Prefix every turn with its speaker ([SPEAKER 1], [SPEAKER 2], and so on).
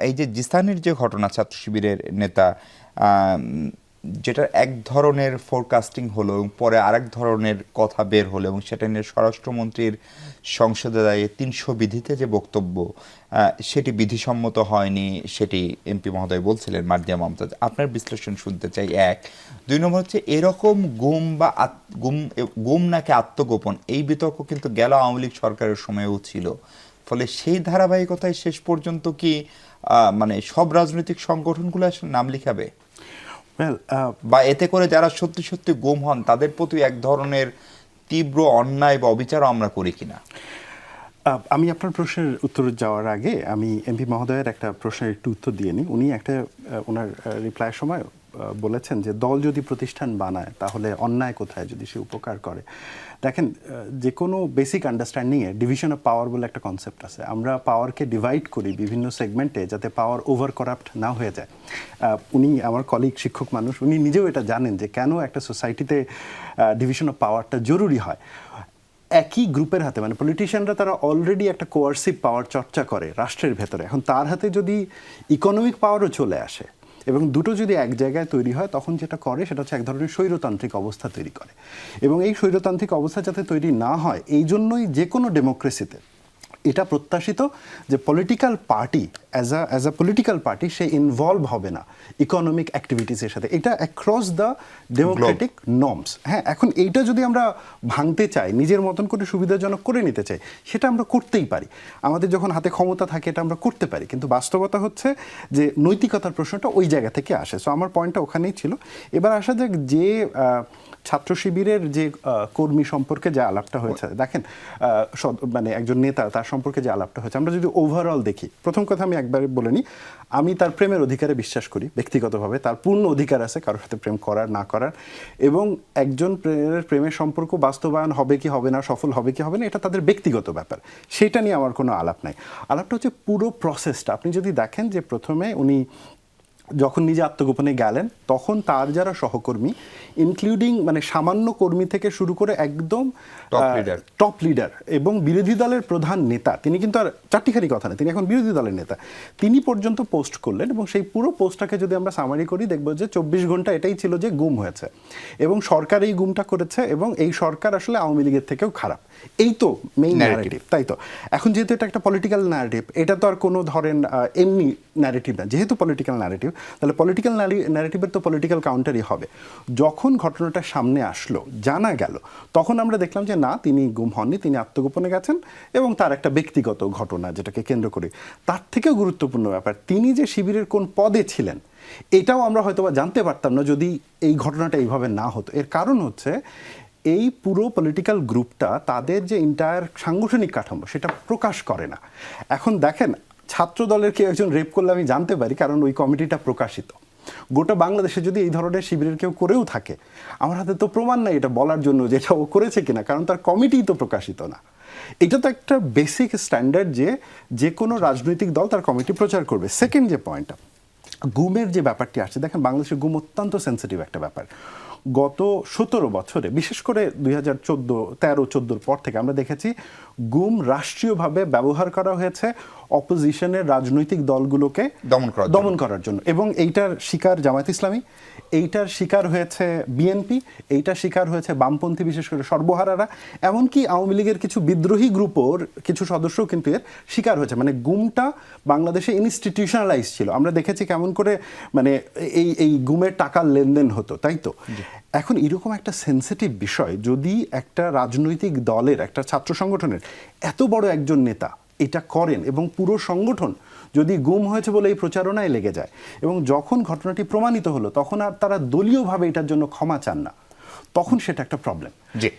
[SPEAKER 1] এই যে জিসানের যে ঘটনা, ছাত্র শিবিরের নেতা যেটার এক ধরনের ফোরকাস্টিং হলো এবং পরে আরেক ধরনের কথা বের হলো এবং সেটা নিয়ে স্বরাষ্ট্রমন্ত্রীর সংসদে দাঁড়িয়ে ৩০০ বিধিতে যে বক্তব্য, সেটি বিধিসম্মত হয়নি, সেটি এমপি মহোদয় বলছিলেন, মার্জিয়া মমতাজ। আপনার বিশ্লেষণ শুনতে চাই। এক, দুই নম্বর হচ্ছে এরকম গুম বা গুম নাকি আত্মগোপন, এই বিতর্ক কিন্তু গেল আওয়ামী লীগ সরকারের সময়েও ছিল। ফলে সেই ধারাবাহিকতায় শেষ পর্যন্ত কি মানে সব রাজনৈতিক সংগঠনগুলো আসলে নাম লিখাবে, বা এতে করে যারা সত্যি সত্যি গুম হন তাদের প্রতি এক ধরনের তীব্র অন্যায় বা অবিচারও আমরা করি কিনা?
[SPEAKER 2] আমি আপনার প্রশ্নের উত্তর যাওয়ার আগে আমি এমপি মহোদয়ের একটা প্রশ্নের একটু উত্তর দিয়ে নিই। উনি একটা ওনার রিপ্লাইয়ের সময় বলেছেন যে দল যদি প্রতিষ্ঠান বানায় তাহলে অন্যায় কোথায় যদি সে উপকার করে। দেখেন, যে কোনো বেসিক আন্ডারস্ট্যান্ডিংয়ে ডিভিশন অফ পাওয়ার বলে একটা কনসেপ্ট আছে। আমরা পাওয়ারকে ডিভাইড করি বিভিন্ন সেগমেন্টে যাতে পাওয়ার ওভার করাপ্ট না হয়ে যায়। উনি আমার কলিগ, শিক্ষক মানুষ, উনি নিজেও এটা জানেন যে কেন একটা সোসাইটিতে ডিভিশন অফ পাওয়ারটা জরুরি হয়। একই গ্রুপের হাতে, মানে পলিটিশিয়ানরা তারা অলরেডি একটা কোয়ার্সিভ পাওয়ার চর্চা করে রাষ্ট্রের ভেতরে, এখন তার হাতে যদি ইকোনমিক পাওয়ারও চলে আসে এবং দুটো যদি এক জায়গায় তৈরি হয়, তখন যেটা করে সেটা হচ্ছে এক ধরনের স্বৈরতান্ত্রিক অবস্থা তৈরি করে। এবং এই স্বৈরতান্ত্রিক অবস্থা যাতে তৈরি না হয়, এই জন্যই যে কোনো ডেমোক্রেসিতে এটা প্রত্যাশিত যে political party as a political party say involve হবে না ইকোনমিক অ্যাক্টিভিটিসের সাথে। এটা অ্যাক্রস দ্য ডেমোক্রেটিক নর্মস। হ্যাঁ, এখন এইটা যদি আমরা ভাঙতে চাই, নিজের মতন করে সুবিধাজনক করে নিতে চাই, সেটা আমরা করতেই পারি। আমাদের যখন হাতে ক্ষমতা থাকে এটা আমরা করতে পারি, কিন্তু বাস্তবতা হচ্ছে যে নৈতিকতার প্রশ্নটা ওই জায়গা থেকে আসে। সো আমার পয়েন্টটা ওখানেই ছিল। এবার আসা যাক যে ছাত্র শিবিরের যে কর্মী সম্পর্কে যে আলাপটা হয়েছে, দেখেন মানে একজন নেতা তার সম্পর্কে যে আলাপটা হয়েছে, আমরা যদি ওভারঅল দেখি, প্রথম কথা আমি একবার বলে নিই, আমি তার প্রেমের অধিকারে বিশ্বাস করি ব্যক্তিগতভাবে। তার পূর্ণ অধিকার আছে কারোর সাথে প্রেম করার না করার, এবং একজন প্রেমের সম্পর্ক বাস্তবায়ন হবে কি হবে না, সফল হবে কি হবে না, এটা তাদের ব্যক্তিগত ব্যাপার, সেটা নিয়ে আমার কোনো আলাপ নাই। আলাপটা হচ্ছে পুরো প্রসেসটা। আপনি যদি দেখেন যে প্রথমে উনি যখন নিজে আত্মগোপনে গেলেন, তখন তার যারা সহকর্মী, ইনক্লুডিং মানে সামান্য কর্মী থেকে শুরু করে একদম টপ লিডার এবং বিরোধী দলের প্রধান নেতা, তিনি কিন্তু আর চারটিখানি কথা না, তিনি এখন বিরোধী দলের নেতা, তিনি পর্যন্ত পোস্ট করলেন। এবং সেই পুরো পোস্টটাকে যদি আমরা সামারি করি, দেখব যে 24 ঘন্টা এটাই ছিল যে গুম হয়েছে এবং সরকার এই গুমটা করেছে এবং এই সরকার আসলে আওয়ামী লীগের থেকেও খারাপ। এই তো মেইন ন্যারেটিভ, তাই তো? এখন যেহেতু এটা একটা পলিটিক্যাল ন্যারেটিভ, এটা তো আর কোনো ধরেন এমনি ন্যারেটিভ না, যেহেতু পলিটিক্যাল ন্যারেটিভ, তাহলে পলিটিক্যাল ন্যারেটিভের তো পলিটিক্যাল কাউন্টারই হবে। যখন ঘটনাটা সামনে আসলো, জানা গেল, তখন আমরা দেখলাম যে না, তিনি গুম হননি, তিনি আত্মগোপনে গেছেন এবং তার একটা ব্যক্তিগত ঘটনা যেটাকে কেন্দ্র করে। তার থেকেও গুরুত্বপূর্ণ ব্যাপার, তিনি যে শিবিরের কোন পদে ছিলেন এটাও আমরা হয়তোবা জানতে পারতাম না যদি এই ঘটনাটা এইভাবে না হতো। এর কারণ হচ্ছে এই পুরো পলিটিক্যাল গ্রুপটা তাদের যে এন্টায়ার সাংগঠনিক কাঠামো সেটা প্রকাশ করে না। এখন দেখেন, ছাত্র দলের কেউ একজন রেপ করলে আমি জানতে পারি, কারণ ওই কমিটিটা প্রকাশিত। গোটা বাংলাদেশে যদি এই ধরনের শিবিরের কেউ করেও থাকে, আমার হাতে তো প্রমাণ নাই এটা বলার জন্য যে এটা ও করেছে কিনা, কারণ তার কমিটিই তো প্রকাশিত না। এটা তো একটা বেসিক স্ট্যান্ডার্ড যে কোনো রাজনৈতিক দল তার কমিটি প্রচার করবে। সেকেন্ড যে পয়েন্টটা, গুমের যে ব্যাপারটি আসছে, দেখেন বাংলাদেশের গুম অত্যন্ত সেন্সিটিভ একটা ব্যাপার। গত 17 বছরে, বিশেষ করে 2013-14 পর থেকে আমরা দেখেছি গুম রাষ্ট্রীয়ভাবে ব্যবহার করা হয়েছে অপোজিশনের রাজনৈতিক দলগুলোকে দমন করার জন্য। এবং এইটার শিকার জামায়াত ইসলামী, এইটার শিকার হয়েছে বিএনপি, এইটার শিকার হয়েছে বামপন্থী, বিশেষ করে সর্বহারারা, এমনকি আওয়ামী লীগের কিছু বিদ্রোহী গ্রুপের কিছু সদস্যও কিন্তু এর শিকার হয়েছে। মানে গুমটা বাংলাদেশে ইনস্টিটিউশনালাইজ ছিল। আমরা দেখেছি কেমন করে মানে এই গুমের টাকার লেনদেন হতো, তাই তো? এখন এরকম একটা সেন্সিটিভ বিষয় যদি একটা রাজনৈতিক দলের, একটা ছাত্র সংগঠনের এত বড় একজন নেতা এটা করেন এবং পুরো সংগঠন যদি গুম হয়েছে বলে এই প্রচারণায় লেগে যায়, এবং যখন ঘটনাটি প্রমাণিত হলো তখন আর তারা দলীয়ভাবে এটার জন্য ক্ষমা চান না, তখন সেটা একটা প্রবলেম।
[SPEAKER 1] জি।